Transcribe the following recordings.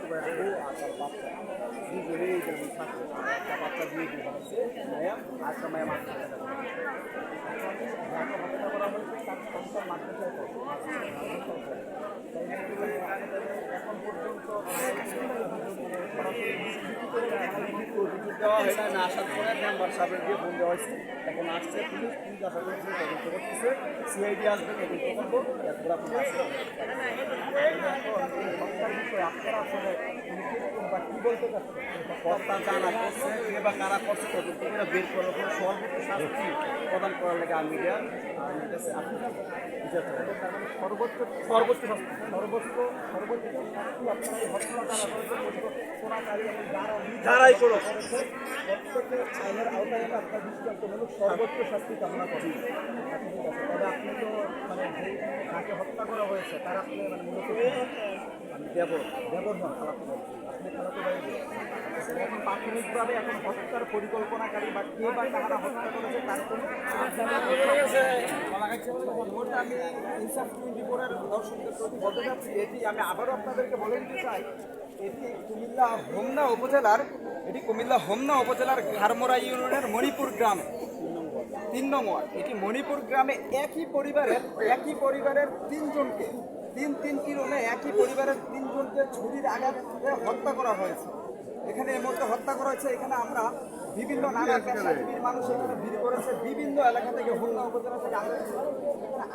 বউ আর তার বাচ্চা দুজনেই এই গ্রামে থাকে। একটা বাচ্চা দিয়ে দিয়ে মায়া আর একটা মায়া মারতে যাকে হত্যা করা হয়েছে তার সন্তান মারতে চায় এখন পর্যন্ত দেওয়া হয় না আসার পরে মেম্বার সাহেবের দিয়ে ফোন দেওয়া হয়েছে। এখন আসছে পুলিশ আশা করছে তদন্ত করতেছে, সিআইডি আসবে তদন্ত করবো। এরপর আপনি আসবেন হত্যার বিষয়ে আপনারা আসলে বা কী বলতে চাচ্ছেন? হত্যা জানা করছে কে বা কারা করছে তদন্ত করে বের করার পরে সর্বোচ্চ শাস্তি প্রদান করার লেগে আমি আপনি সর্বোচ্চ সর্বোচ্চ শাস্তি সর্বোচ্চ সর্বোচ্চ শাস্তি আপনার এই হত্যা যারাই করো প্রত্যেকের আইনের আওতায় আপনার দৃষ্টান্তমূলক সর্বোচ্চ শাস্তি কামনা করি। তবে আপনি তো মানে যে যাকে হত্যা করা হয়েছে তার আপনি মানে মূলত দেবর নন খালাতো ভাই, আপনি খালাতো ভাই। এখন প্রাথমিকভাবে এখন হত্যার পরিকল্পনাকারী বা কে বা কারা হত্যা করেছে তার কোনো আমি ইনসাফ 24-এর দর্শকদের প্রতি বলতে চাচ্ছি, এটি আমি আবারও আপনাদেরকে বলে দিতে চাই, এটি কুমিল্লা হোমনা উপজেলার ঘাড়মোড়া ইউনিয়নের মণিপুর গ্রাম 3 নং ওয়ার্ড। এটি মণিপুর গ্রামে একই পরিবারের 3 জনকে তিনটি রুমে একই পরিবারের 3 জনকে ছুরির আঘাতে হত্যা করা হয়েছে। এখানে এর মধ্যে হত্যা করা হয়েছে। এখানে আমরা বিভিন্ন নানা পেশাজীবীর মানুষ এখানে ভিড় করেছে, বিভিন্ন এলাকা থেকে হোমনা উপজেলা থেকে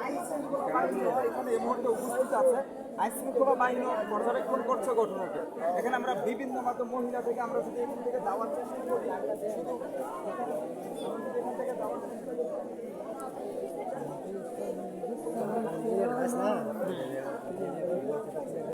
আইন শৃঙ্খলা বাহিনী এখানে এই মুহূর্তে উপস্থিত আছে। আইন শৃঙ্খলা বাহিনী পর্যবেক্ষণ করছে ঘটনাকে। এখানে আমরা বিভিন্ন মতো মহিলা থেকে আমরা যদি এখান থেকে যাওয়ার চেষ্টা করি, শুধু এখান থেকে যাওয়ার চেষ্টা করি